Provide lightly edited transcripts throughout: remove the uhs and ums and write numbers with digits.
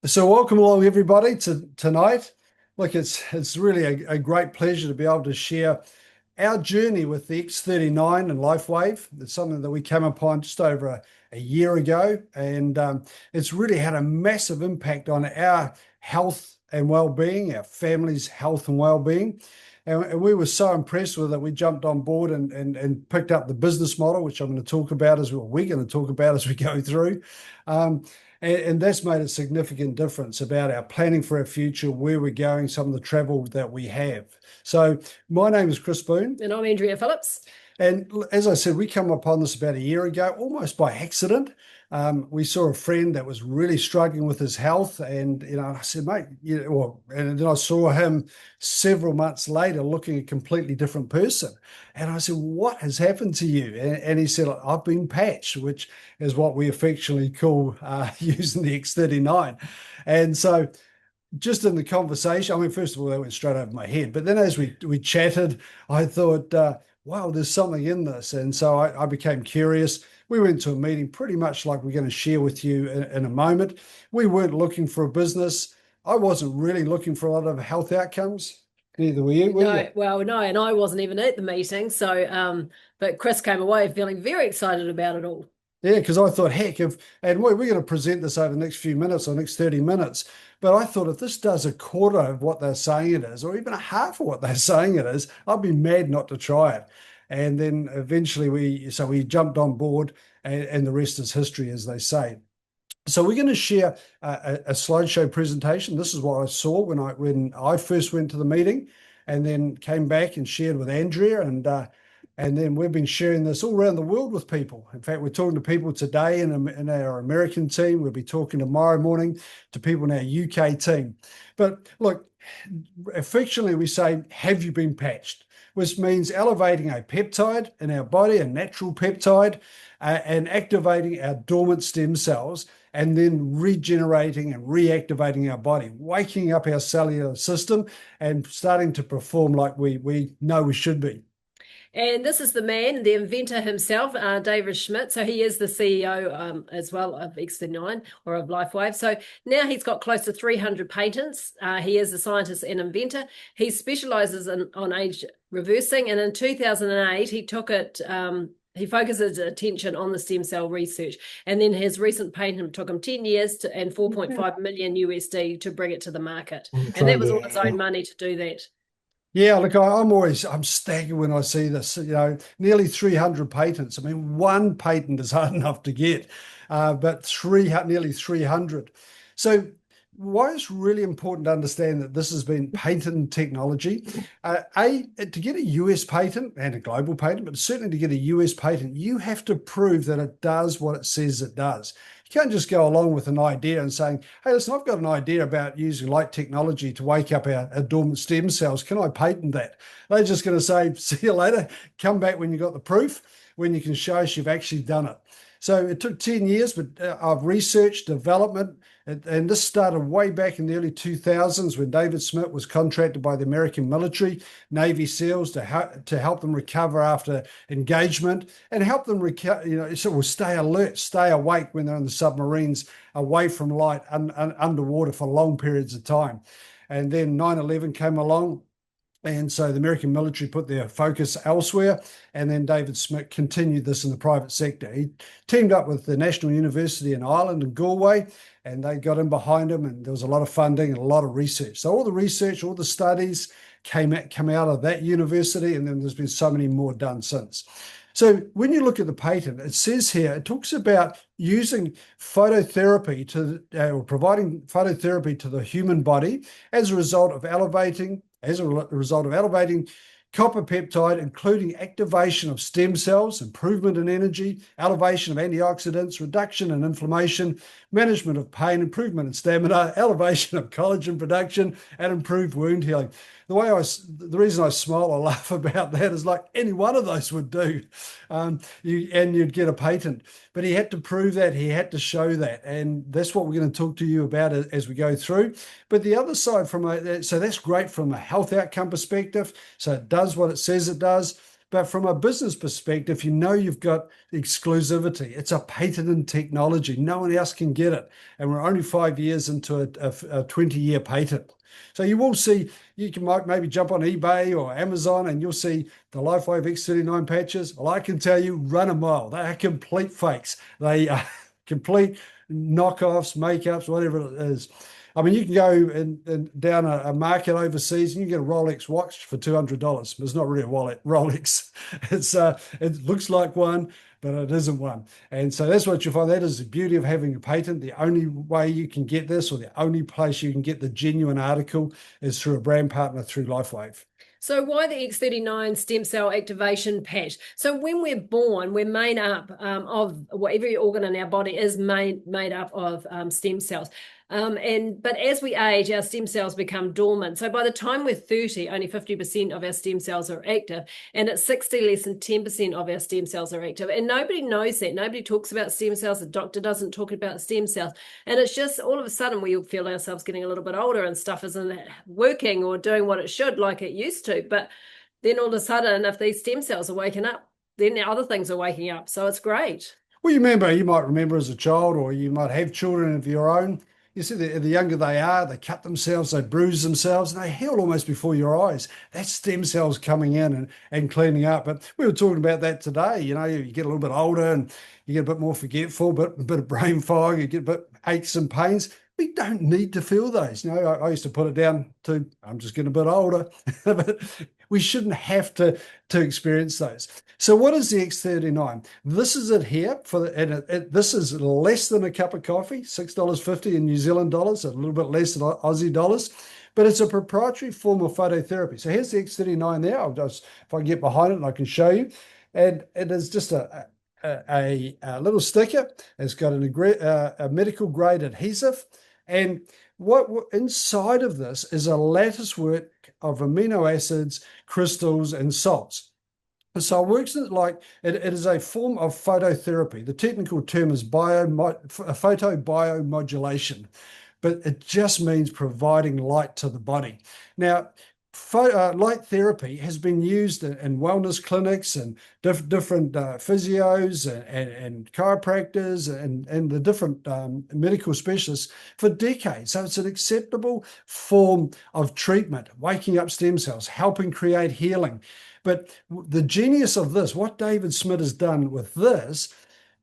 So welcome along everybody to tonight. Look, it's really a great pleasure to be able to share our journey with the X39 and LifeWave. It's something that we came upon just over a year ago, and it's really had a massive impact on our health and well-being, our family's health and well-being. And we were so impressed with it, we jumped on board and picked up the business model, which I'm going to talk about we're going to talk about as we go through. And that's made a significant difference about our planning for our future, where we're going, some of the travel that we have. So my name is Chris Boone. And I'm Andrea Phillips. And as I said, we come upon this about a year ago, almost by accident. We saw a friend that was really struggling with his health, and I said, mate, and then I saw him several months later looking a completely different person. And I said, what has happened to you? And he said, I've been patched, which is what we affectionately call using the X39. And so just in the conversation, I mean, first of all, that went straight over my head. But then as we chatted, I thought, wow, there's something in this. And so I became curious. We went to a meeting pretty much like we're going to share with you in a moment. We weren't looking for a business. I wasn't really looking for a lot of health outcomes. Neither were you, were you? No, and I wasn't even at the meeting. So, but Chris came away feeling very excited about it all. Yeah, because I thought, heck, and we're going to present this over the next few minutes or next 30 minutes. But I thought if this does a quarter of what they're saying it is, or even a half of what they're saying it is, I'd be mad not to try it. And then eventually we jumped on board, and the rest is history, as they say. So we're going to share a slideshow presentation. This is what I saw when I first went to the meeting, and then came back and shared with Andrea, and then we've been sharing this all around the world with people. In fact, we're talking to people today in our American team. We'll be talking tomorrow morning to people in our UK team. But look, affectionately we say, have you been patched? Which means elevating a peptide in our body, a natural peptide, and activating our dormant stem cells, and then regenerating and reactivating our body, waking up our cellular system and starting to perform like we know we should be. And this is the man, the inventor himself, David Schmidt. So he is the CEO as well of X39 or of LifeWave. So now he's got close to 300 patents. He is a scientist and inventor. He specializes on age reversing. And in 2008, he took it... he focuses attention on the stem cell research, and then his recent patent took him 10 years and 4.5 million USD to bring it to the market. And that was all his own money to do that. Yeah, look, I'm staggered when I see this, nearly 300 patents. I mean, one patent is hard enough to get, but nearly 300. So why it's really important to understand that this has been patented technology. To get a US patent and a global patent, but certainly to get a US patent, you have to prove that it does what it says it does. You can't just go along with an idea and saying, hey, listen, I've got an idea about using light technology to wake up our dormant stem cells. Can I patent that? They're just going to say, see you later. Come back when you got the proof, when you can show us you've actually done it. So it took 10 years of research, development, and this started way back in the early 2000s when David Schmidt was contracted by the American military, Navy SEALs, to help them recover after engagement and help them stay alert, stay awake when they're in the submarines, away from light, underwater for long periods of time. And then 9/11 came along. And so the American military put their focus elsewhere, and then David Schmidt continued this in the private sector. He teamed up with the National University in Ireland in Galway, and they got in behind him, and there was a lot of funding and a lot of research. So all the research, all the studies come out of that university, and then there's been so many more done since. So when you look at the patent, it says here, it talks about using phototherapy or providing phototherapy to the human body as a result of elevating copper peptide, including activation of stem cells, improvement in energy, elevation of antioxidants, reduction in inflammation, management of pain, improvement in stamina, elevation of collagen production, and improved wound healing. The reason I smile or laugh about that is like any one of those would do, you'd get a patent. But he had to prove that, he had to show that, and that's what we're going to talk to you about as we go through. But the other side so that's great from a health outcome perspective. So it does what it says it does. But from a business perspective, you know you've got exclusivity. It's a patented technology. No one else can get it. And we're only 5 years into a 20-year patent. So you will see, might maybe jump on eBay or Amazon and you'll see the LifeWave X39 patches. Well, I can tell you, run a mile. They are complete fakes. They are complete knockoffs, makeups, whatever it is. I mean, you can go and down a market overseas and you get a Rolex watch for $200. It's not really a Rolex. It looks like one, but it isn't one. And so that's what you find. That is the beauty of having a patent. The only way you can get this, or the only place you can get the genuine article, is through a brand partner through LifeWave. So why the X39 stem cell activation patch? So when we're born, we're made up of every organ in our body is made up of stem cells. But as we age, our stem cells become dormant. So by the time we're 30, only 50% of our stem cells are active. And at 60, less than 10% of our stem cells are active. And nobody knows that. Nobody talks about stem cells. The doctor doesn't talk about stem cells. And it's just all of a sudden we feel ourselves getting a little bit older and stuff isn't working or doing what it should like it used to. But then all of a sudden, if these stem cells are waking up, then the other things are waking up. So it's great. Well, you might remember as a child, or you might have children of your own. You see, the younger they are, they cut themselves, they bruise themselves, and they heal almost before your eyes. That's stem cells coming in and cleaning up. But we were talking about that today. You know, you get a little bit older and you get a bit more forgetful, a bit of brain fog, you get a bit aches and pains. We don't need to feel those. You know, I used to put it down to, I'm just getting a bit older, but we shouldn't have to experience those. So what is the X39? This is it here this is less than a cup of coffee, $6.50 in New Zealand dollars, a little bit less than Aussie dollars, but it's a proprietary form of phototherapy. So here's the X39 there. If I can get behind it and I can show you. And it is just a little sticker. It's got a medical grade adhesive. And what inside of this is a lattice work of amino acids, crystals, and salts. So it works like it is a form of phototherapy. The technical term is photobiomodulation, but it just means providing light to the body. Now, light therapy has been used in wellness clinics and different physios and chiropractors and the different medical specialists for decades. So it's an acceptable form of treatment, waking up stem cells, helping create healing. But the genius of this, what David Schmidt has done with this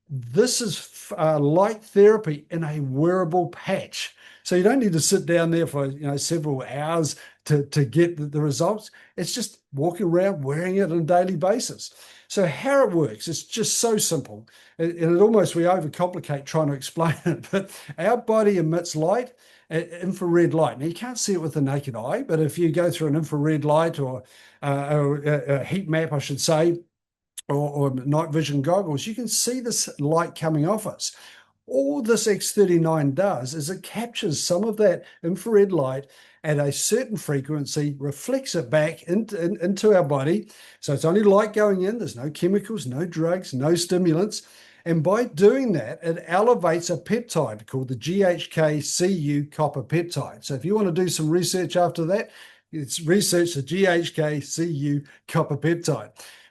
is light therapy in a wearable patch. So you don't need to sit down there for several hours to get the results. It's just walking around wearing it on a daily basis. So how it works, it's just so simple. And we overcomplicate trying to explain it, but our body emits light, infrared light. Now you can't see it with the naked eye, but if you go through an infrared light or a heat map, I should say, or night vision goggles, you can see this light coming off us. All this X39 does is it captures some of that infrared light at a certain frequency, reflects it back into our body. So it's only light going in. There's no chemicals, no drugs, no stimulants. And by doing that, it elevates a peptide called the GHK-Cu copper peptide. So if you want to do some research after that, it's research the GHK-Cu copper peptide.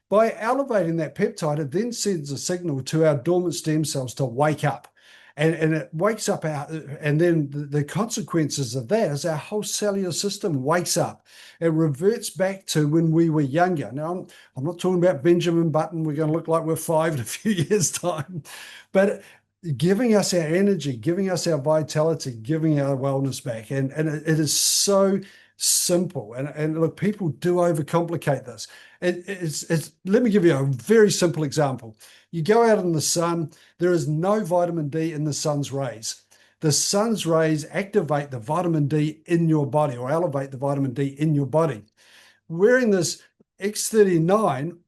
By elevating that peptide, it then sends a signal to our dormant stem cells to wake up. And it wakes up and then the consequences of that is our whole cellular system wakes up. It reverts back to when we were younger. Now, I'm not talking about Benjamin Button. We're going to look like we're 5 in a few years' time. But giving us our energy, giving us our vitality, giving our wellness back. And it is so simple. And look, people do overcomplicate this. Let me give you a very simple example. You go out in the sun, there is no vitamin D in the sun's rays. The sun's rays activate the vitamin D in your body or elevate the vitamin D in your body. Wearing this X39,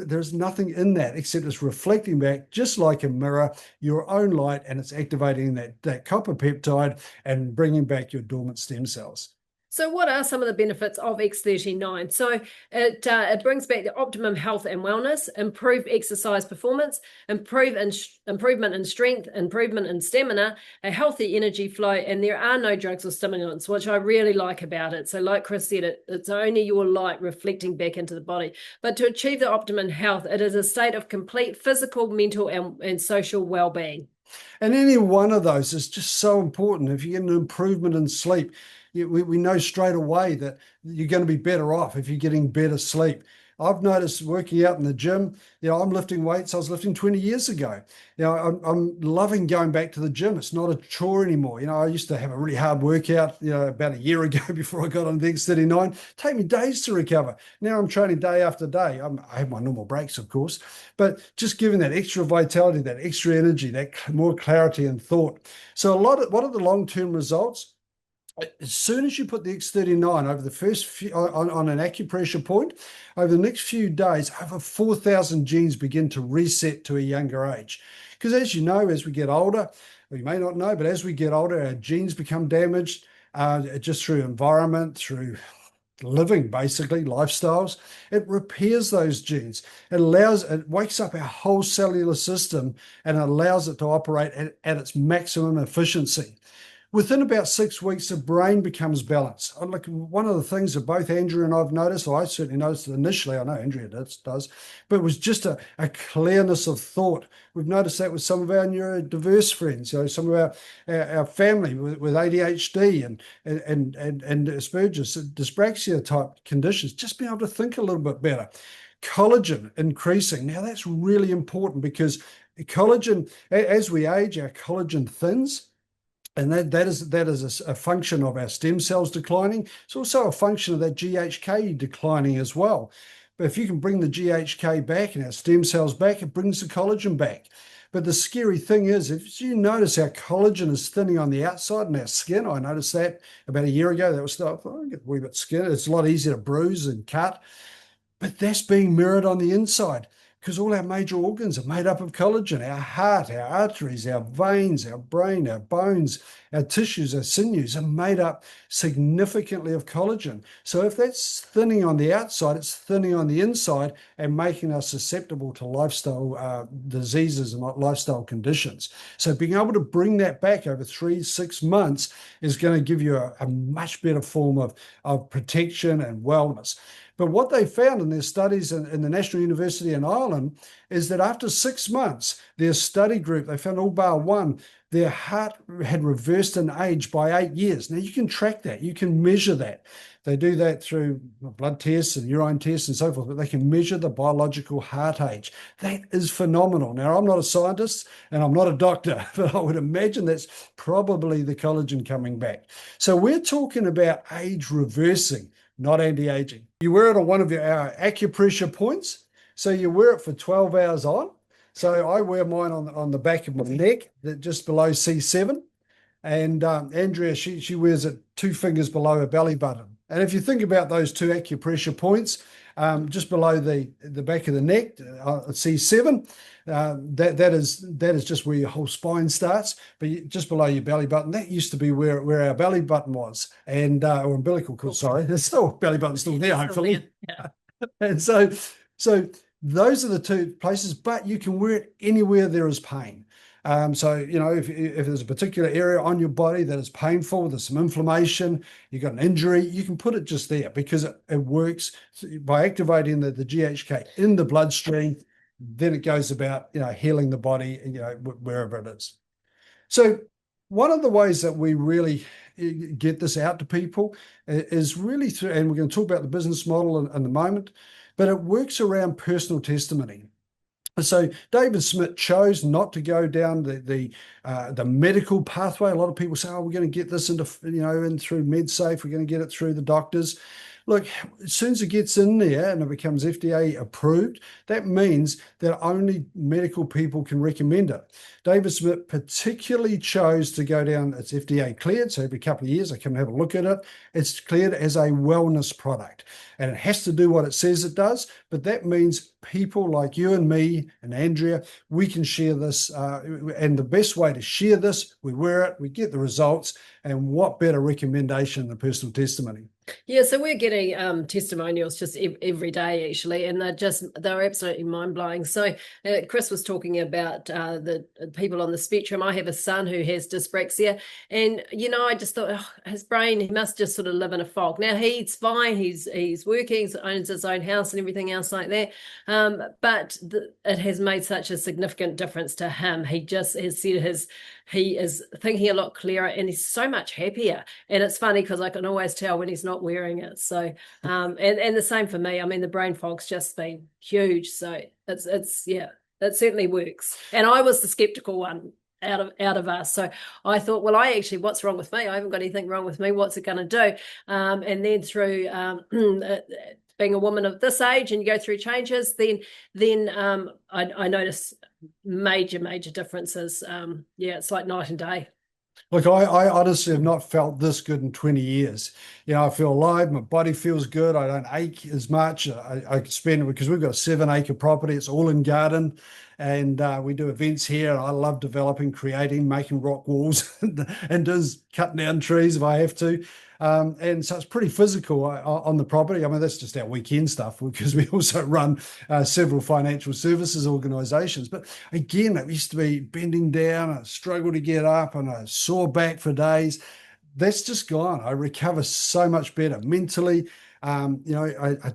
there's nothing in that except it's reflecting back just like a mirror, your own light, and it's activating that copper peptide and bringing back your dormant stem cells. So what are some of the benefits of X39? So it brings back the optimum health and wellness, improve exercise performance, improvement in strength, improvement in stamina, a healthy energy flow, and there are no drugs or stimulants, which I really like about it. So like Chris said, it's only your light reflecting back into the body. But to achieve the optimum health, it is a state of complete physical, mental, and social well-being. And any one of those is just so important. If you get an improvement in sleep, we know straight away that you're going to be better off if you're getting better sleep. I've noticed working out in the gym, I'm lifting weights I was lifting 20 years ago. I'm loving going back to the gym. It's not a chore anymore. I used to have a really hard workout, about a year ago before I got on the X39. Take me days to recover. Now I'm training day after day. I have my normal breaks, of course, but just giving that extra vitality, that extra energy, that more clarity and thought. So what are the long-term results? As soon as you put the X39 over the first few, on an acupressure point, over the next few days, over 4,000 genes begin to reset to a younger age. Because as you know, as we get older, or you may not know, but as we get older, our genes become damaged just through environment, through living, basically, lifestyles. It repairs those genes. It wakes up our whole cellular system and allows it to operate at its maximum efficiency. Within about 6 weeks, the brain becomes balanced. Like one of the things that both Andrea and I've noticed, or I certainly noticed initially, I know Andrea does, but it was just a clearness of thought. We've noticed that with some of our neurodiverse friends, some of our family with ADHD and Asperger's, dyspraxia type conditions, just being able to think a little bit better. Collagen increasing. Now that's really important because collagen, as we age, our collagen thins. And that is a function of our stem cells declining. It's also a function of that GHK declining as well. But if you can bring the GHK back and our stem cells back, it brings the collagen back. But the scary thing is, if you notice our collagen is thinning on the outside in our skin, I noticed that about a year ago, that was I get a wee bit skin. It's a lot easier to bruise and cut, but that's being mirrored on the inside. Because all our major organs are made up of collagen, our heart, our arteries, our veins, our brain, our bones, our tissues, our sinews are made up significantly of collagen. So if that's thinning on the outside, it's thinning on the inside and making us susceptible to lifestyle diseases and lifestyle conditions. So being able to bring that back over 3-6 months is going to give you a much better form of protection and wellness. But what they found in their studies in the National University in Ireland is that after 6 months, their study group, they found all bar one, their heart had reversed in age by 8 years. Now you can track that, you can measure that. They do that through blood tests and urine tests and so forth, but they can measure the biological heart age. That is phenomenal. Now, I'm not a scientist and I'm not a doctor, but I would imagine that's probably the collagen coming back. So we're talking about age reversing, not anti-aging. You wear it on one of our acupressure points. So you wear it for 12 hours on. So I wear mine on the back of my neck, just below C7. And Andrea, she wears it 2 fingers below her belly button. And if you think about those 2 acupressure points, just below the back of the neck, C7, that is just where your whole spine starts, but just below your belly button. That used to be where our belly button was, and or umbilical cord. Sorry, there's still belly button still there, hopefully. Yeah. And so those are the 2 places, but you can wear it anywhere there is pain. So, if there's a particular area on your body that is painful, there's some inflammation, you've got an injury, you can put it just there because it works by activating the GHK in the bloodstream. Then it goes about, healing the body, wherever it is. So one of the ways that we really get this out to people is really through, and we're going to talk about the business model in a moment, but it works around personal testimony. So David Smith chose not to go down the medical pathway. A lot of people say, "Oh, we're going to get this into, in through MedSafe. We're going to get it through the doctors." look, as soon as it gets in there and it becomes FDA approved, that means that only medical people can recommend it. David Smith particularly chose to go down, it's FDA cleared, so every couple of years I come and have a look at it. It's cleared as a wellness product, and it has to do what it says it does, but that means people like you and me and Andrea, we can share this, and the best way to share this, we wear it, we get the results, and what better recommendation than personal testimony? Yeah, so we're getting testimonials just every day, actually, and they're absolutely mind-blowing. So Chris was talking about the people on the spectrum. I have a son who has dyspraxia, and I just thought, his brain, he must just sort of live in a fog. Now he's fine, he's working, he owns his own house and everything else like that, but it has made such a significant difference to him. He just has said he is thinking a lot clearer, and he's so much happier. And it's funny because I can always tell when he's not wearing it. So, and the same for me. I mean, the brain fog's just been huge. So it's yeah, it certainly works. And I was the skeptical one out of us. So I thought, well, what's wrong with me? I haven't got anything wrong with me. What's it going to do? And then through being a woman of this age, and you go through changes, then I notice major differences. Yeah, it's like night and day. Look, I honestly have not felt this good in 20 years. I feel alive, my body feels good, I don't ache as much. I spend it because we've got a 7-acre property, it's all in garden, and we do events here. And I love developing, creating, making rock walls and just cutting down trees if I have to. And so it's pretty physical on the property. I mean, that's just our weekend stuff, because we also run several financial services organizations. But again, it used to be bending down, I struggle to get up, and I sore back for days. That's just gone. I recover so much better mentally. I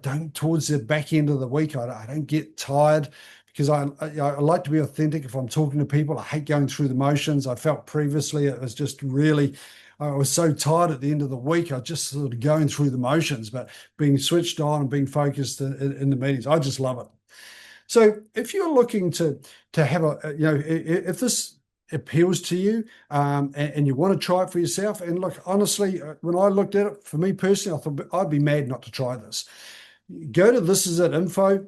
don't, towards the back end of the week, I don't get tired, because I like to be authentic if I'm talking to people. I hate going through the motions. I felt previously it was just really, I was so tired at the end of the week. I just sort of going through the motions, but being switched on and being focused in the meetings, I just love it. So if you're looking to have if this appeals to you, and you want to try it for yourself, and look, honestly, when I looked at it, for me personally, I thought I'd be mad not to try this. Go to This Is It info.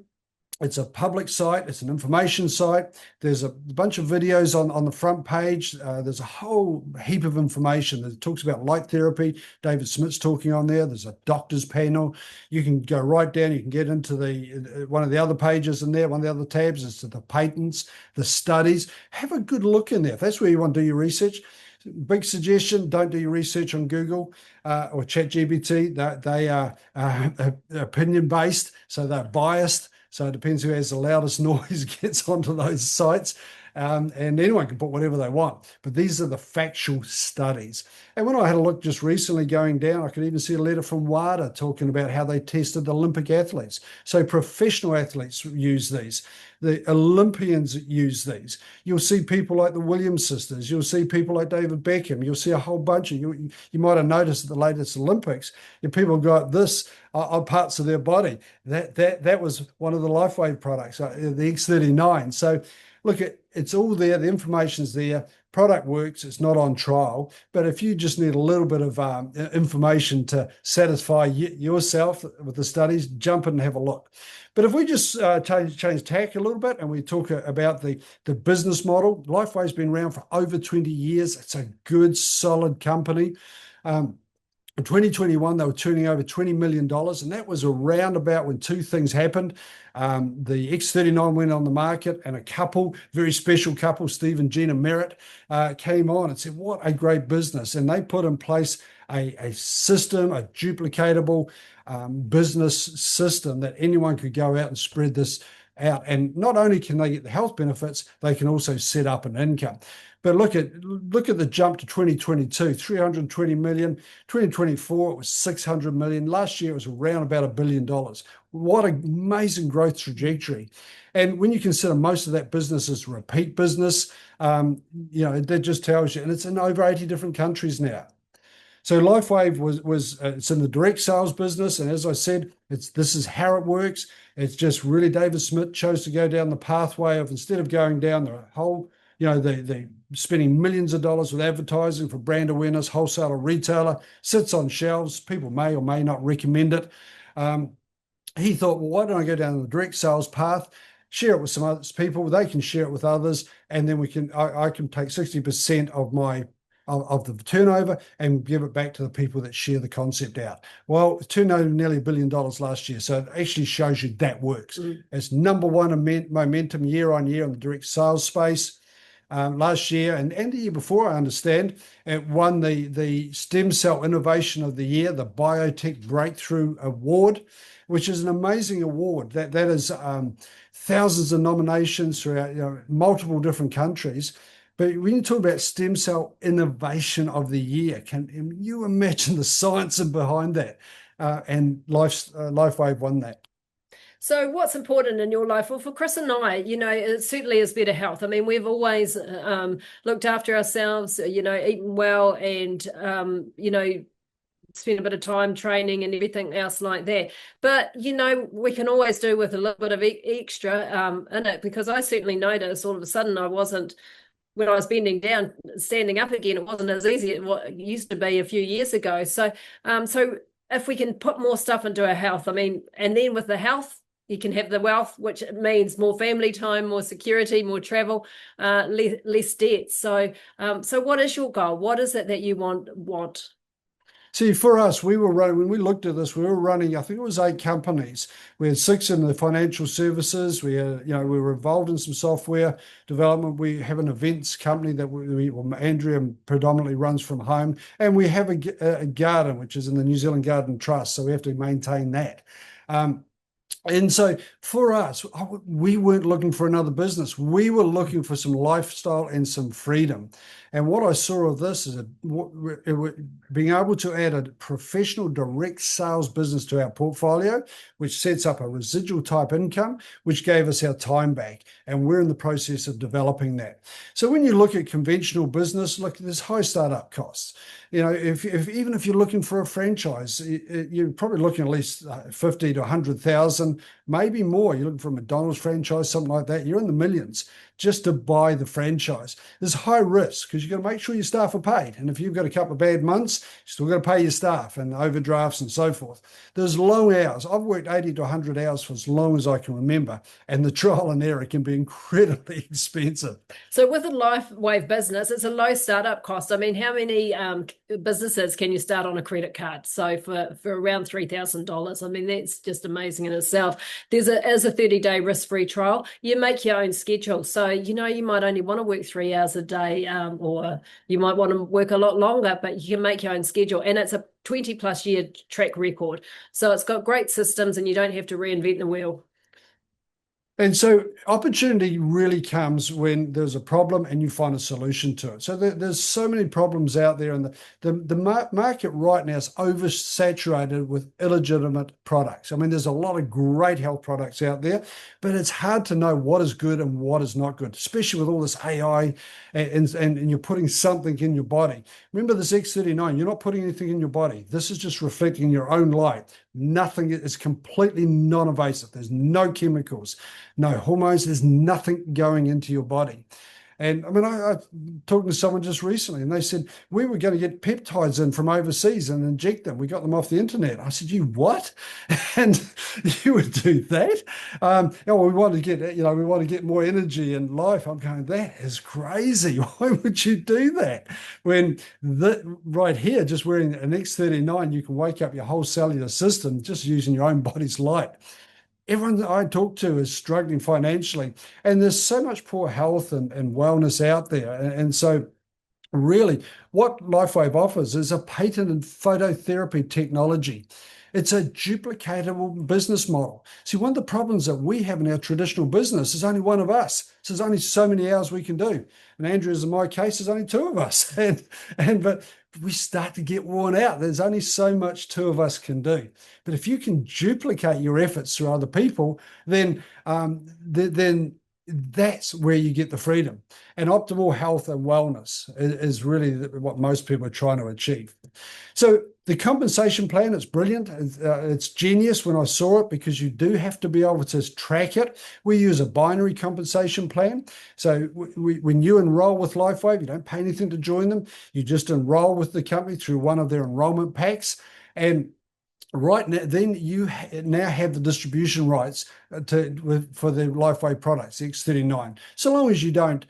It's a public site. It's an information site. There's a bunch of videos on the front page. There's a whole heap of information that talks about light therapy. David Smith's talking on there. There's a doctor's panel. You can go right down. You can get into one of the other pages in there. One of the other tabs is to the patents, the studies. Have a good look in there. If that's where you want to do your research. Big suggestion, don't do your research on Google or ChatGPT. They are opinion-based, so they're biased. So it depends who has the loudest noise gets onto those sites. And anyone can put whatever they want. But these are the factual studies. And when I had a look just recently going down, I could even see a letter from WADA talking about how they tested Olympic athletes. So professional athletes use these. The Olympians use these. You'll see people like the Williams sisters. You'll see people like David Beckham. You'll see a whole bunch of you. You might have noticed at the latest Olympics, people got this on parts of their body. That was one of the LifeWave products, the X39. So look, it's all there. The information's there. Product works. It's not on trial. But if you just need a little bit of information to satisfy yourself with the studies, jump in and have a look. But if we just change tack a little bit and we talk about the business model, LifeWave's been around for over 20 years. It's a good, solid company. In 2021, they were turning over $20 million, and that was around about when two things happened. The X39 went on the market, and a very special couple, Steve and Gina Merritt, came on and said, what a great business. And they put in place a system, a duplicatable business system that anyone could go out and spread this out. And not only can they get the health benefits, they can also set up an income. But look at the jump to 2022, 320 million. 2024, it was 600 million. Last year, it was around about $1 billion. What an amazing growth trajectory. And when you consider most of that business is repeat business, that just tells you, and it's in over 80 different countries now. So LifeWave was it's in the direct sales business, and as I said, this is how it works. It's just really David Smith chose to go down the pathway of, instead of going down the whole, the spending millions of dollars with advertising for brand awareness, wholesaler, retailer, sits on shelves. People may or may not recommend it. He thought, well, why don't I go down the direct sales path, share it with some other people, they can share it with others, and then I can take 60% of the turnover and give it back to the people that share the concept out. Well, it turned over nearly $1 billion last year. So it actually shows you that works. It's number one momentum year on year in the direct sales space. Last year and the year before, I understand, it won the Stem Cell Innovation of the Year, the Biotech Breakthrough Award, which is an amazing award. That is thousands of nominations throughout multiple different countries. But when you talk about Stem Cell Innovation of the Year, can you imagine the science behind that? And LifeWave won that. So what's important in your life? Well, for Chris and I, it certainly is better health. I mean, we've always looked after ourselves, eaten well and, spend a bit of time training and everything else like that. But, we can always do with a little bit of extra in it, because I certainly noticed all of a sudden when I was bending down, standing up again, it wasn't as easy as what it used to be a few years ago. So if we can put more stuff into our health, and then with the health, you can have the wealth, which means more family time, more security, more travel, less debt. So what is your goal? What is it that you want? See, for us, when we looked at this, we were running, I think it was 8 companies. We had 6 in the financial services. We were involved in some software development. We have an events company that Andrea predominantly runs from home. And we have a garden, which is in the New Zealand Garden Trust. So we have to maintain that. And so for us, we weren't looking for another business. We were looking for some lifestyle and some freedom. And what I saw of this is being able to add a professional direct sales business to our portfolio, which sets up a residual type income, which gave us our time back. And we're in the process of developing that. So when you look at conventional business, there's high startup costs. Even if you're looking for a franchise, you're probably looking at least 50 to 100,000, maybe more. You're looking for a McDonald's franchise, something like that. You're in the millions just to buy the franchise. There's high risk because you've got to make sure your staff are paid. And if you've got a couple of bad months, you're still got to pay your staff and overdrafts and so forth. There's long hours. I've worked 80 to 100 hours for as long as I can remember. And the trial and error can be incredibly expensive. So with a LifeWave business, it's a low startup cost. How many businesses can you start on a credit card? So for around $3,000, that's just amazing in itself. There's a 30-day risk-free trial. You make your own schedule. So, you might only want to work 3 hours a day, or you might want to work a lot longer, but you can make your own schedule. And it's a 20+ year track record. So it's got great systems and you don't have to reinvent the wheel. And so opportunity really comes when there's a problem and you find a solution to it. So there's so many problems out there, and the market right now is oversaturated with illegitimate products. There's a lot of great health products out there, but it's hard to know what is good and what is not good, especially with all this AI and you're putting something in your body. Remember this X39, you're not putting anything in your body. This is just reflecting your own light. Nothing is completely non-invasive. There's no chemicals, no hormones. There's nothing going into your body. And I talked to someone just recently and they said, we were going to get peptides in from overseas and inject them. We got them off the internet. I said, you what? And you would do that? We want to get more energy in life. I'm going, that is crazy. Why would you do that? When right here, just wearing an X39, you can wake up your whole cellular system just using your own body's light. Everyone that I talk to is struggling financially, and there's so much poor health and wellness out there. And so really what LifeWave offers is a patented phototherapy technology. It's a duplicatable business model. See, one of the problems that we have in our traditional business is only one of us. So there's only so many hours we can do. And Andrew's, in my case, there's only 2 of us. But we start to get worn out. There's only so much 2 of us can do. But if you can duplicate your efforts through other people, then that's where you get the freedom. And optimal health and wellness is really what most people are trying to achieve. So the compensation plan is brilliant. It's genius when I saw it, because you do have to be able to track it. We use a binary compensation plan. So when you enroll with LifeWave, you don't pay anything to join them. You just enroll with the company through one of their enrollment packs. And right now, then you now have the distribution rights for the LifeWave products, X39. So long as you don't,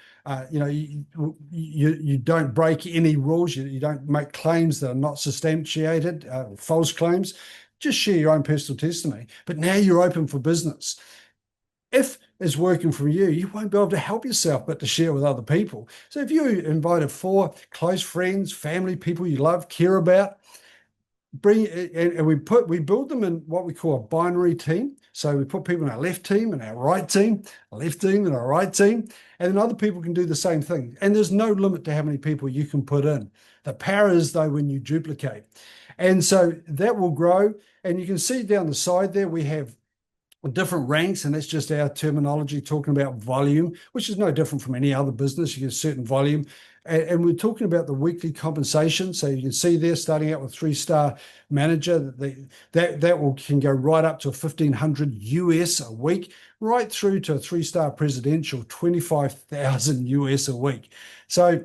you don't break any rules, you don't make claims that are not substantiated, false claims. Just share your own personal testimony. But now you're open for business. If it's working for you, you won't be able to help yourself but to share with other people. So if you invited 4 close friends, family, people you love, care about, and we build them in what we call a binary team. So we put people in our left team and our right team, a left team and our right team, and then other people can do the same thing. And there's no limit to how many people you can put in. The power is, though, when you duplicate. And so that will grow. And you can see down the side there, we have different ranks, and that's just our terminology talking about volume, which is no different from any other business. You get a certain volume. And we're talking about the weekly compensation. So you can see there, starting out with 3-star manager, that can go right up to $1,500 a week, right through to a 3-star presidential, $25,000 a week. So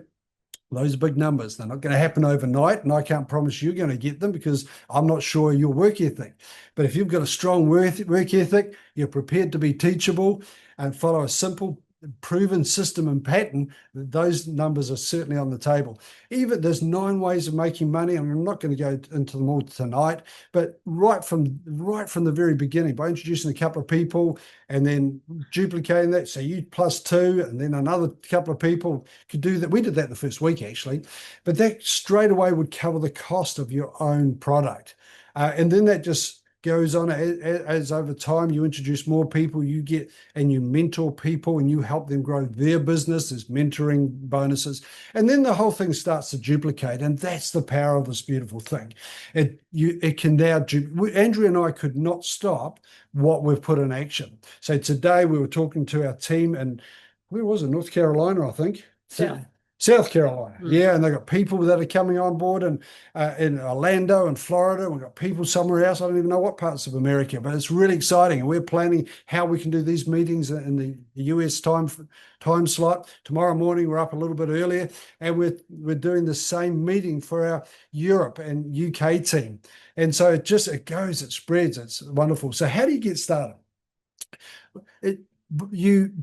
those are big numbers. They're not going to happen overnight, and I can't promise you're going to get them, because I'm not sure your work ethic. But if you've got a strong work ethic, you're prepared to be teachable and follow a simple, proven system and pattern, those numbers are certainly on the table. Even there's 9 ways of making money, and I'm not going to go into them all tonight, but right from the very beginning, by introducing a couple of people and then duplicating that, so you plus 2 and then another couple of people could do that. We did that the first week, actually, but that straight away would cover the cost of your own product. And then that just goes on as over time you introduce more people, you get and you mentor people and you help them grow their business. There's mentoring bonuses, and then the whole thing starts to duplicate, and that's the power of this beautiful thing. It can now Andrea and I could not stop what we've put in action. So today we were talking to our team, and where was it? North Carolina, I think. South Carolina, yeah, and they've got people that are coming on board, and in Orlando and Florida. We've got people somewhere else. I don't even know what parts of America, but it's really exciting. And we're planning how we can do these meetings in the US time slot. Tomorrow morning, we're up a little bit earlier, and we're doing the same meeting for our Europe and UK team. And so it goes, it spreads, it's wonderful. So how do you get started?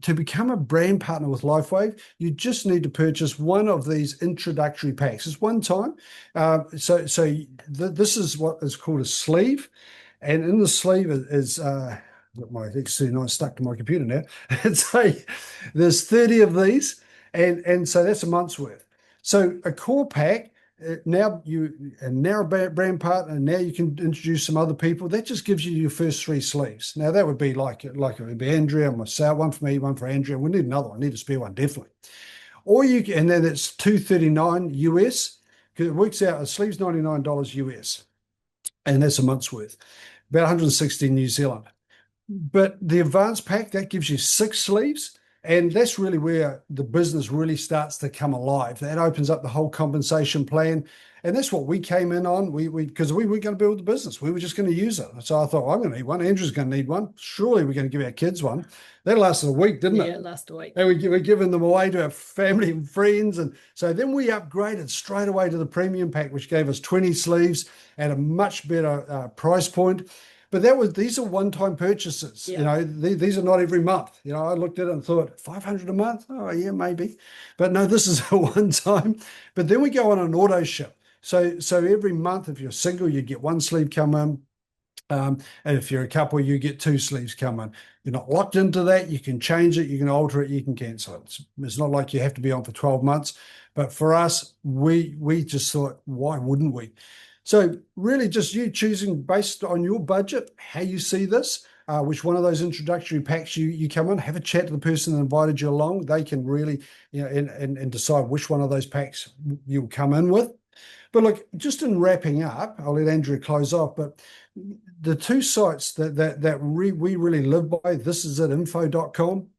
To become a brand partner with LifeWave, you just need to purchase one of these introductory packs. It's one time. This is what is called a sleeve. And in the sleeve is my X39 stuck to my computer now. There's 30 of these, and so that's a month's worth. So a core pack, now a brand partner, now you can introduce some other people. That just gives you your first 3 sleeves. Now that would be like it would be Andrea and myself, one for me, one for Andrea. We need another one. I need a spare one, definitely. And then it's $239 US, because it works out, a sleeve's $99 US, and that's a month's worth, about 160 New Zealand. But the advanced pack, that gives you 6 sleeves. And that's really where the business really starts to come alive. That opens up the whole compensation plan. And that's what we came in on. Because we weren't going to build the business. We were just going to use it. So I thought, I'm going to need one. Andrew's going to need one. Surely we're going to give our kids one. That lasted a week, didn't it? Yeah, it lasted a week. And we're giving them away to our family and friends. And so then we upgraded straight away to the premium pack, which gave us 20 sleeves at a much better price point. But these are one-time purchases. Yeah. These are not every month. I looked at it and thought, $500 a month? Oh, yeah, maybe. But no, this is a one-time. But then we go on an auto ship. So every month, if you're single, you get 1 sleeve come in. And if you're a couple, you get 2 sleeves come in. You're not locked into that. You can change it. You can alter it. You can cancel it. It's not like you have to be on for 12 months. But for us, we just thought, why wouldn't we? So really just you choosing based on your budget, how you see this, which one of those introductory packs you come in, have a chat to the person that invited you along. They can really, and decide which one of those packs you'll come in with. But look, just in wrapping up, I'll let Andrea close off, but the 2 sites that we really live by, this is at info.com.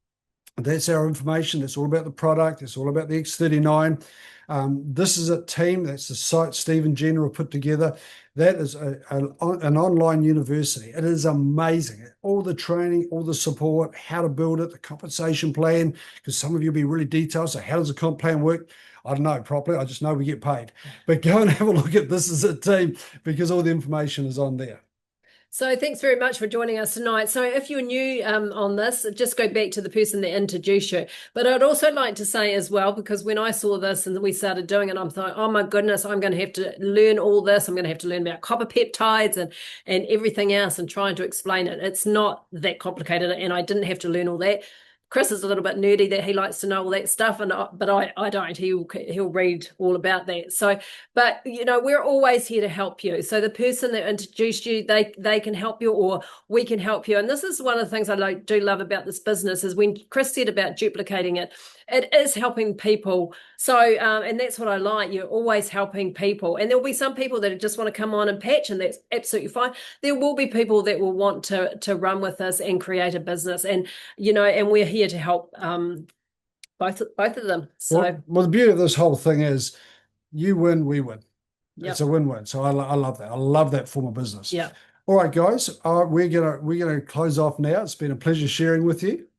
That's our information. That's all about the product. It's all about the X39. This is a team. That's the site Steve and Jenna have put together. That is an online university. It is amazing. All the training, all the support, how to build it, the compensation plan, because some of you will be really detailed. So how does the comp plan work? I don't know properly. I just know we get paid. But go and have a look at this as a team, because all the information is on there. So thanks very much for joining us tonight. So if you're new on this, just go back to the person that introduced you. But I'd also like to say as well, because when I saw this and we started doing it, I'm thinking, oh my goodness, I'm going to have to learn all this. I'm going to have to learn about copper peptides and everything else and trying to explain it. It's not that complicated, and I didn't have to learn all that. Chris is a little bit nerdy, that he likes to know all that stuff, but I don't. He'll read all about that. So, but we're always here to help you. So the person that introduced you, they can help you, or we can help you. And this is one of the things I do love about this business, is when Chris said about duplicating it, it is helping people. So, and that's what I like. You're always helping people, and there'll be some people that just want to come on and patch, and that's absolutely fine. There will be people that will want to run with us and create a business, and and we're here to help both of them. So, well, the beauty of this whole thing is you win, we win. Yep. It's a win-win. So I love that. I love that form of business. Yeah. All right, guys, we're gonna close off now. It's been a pleasure sharing with you.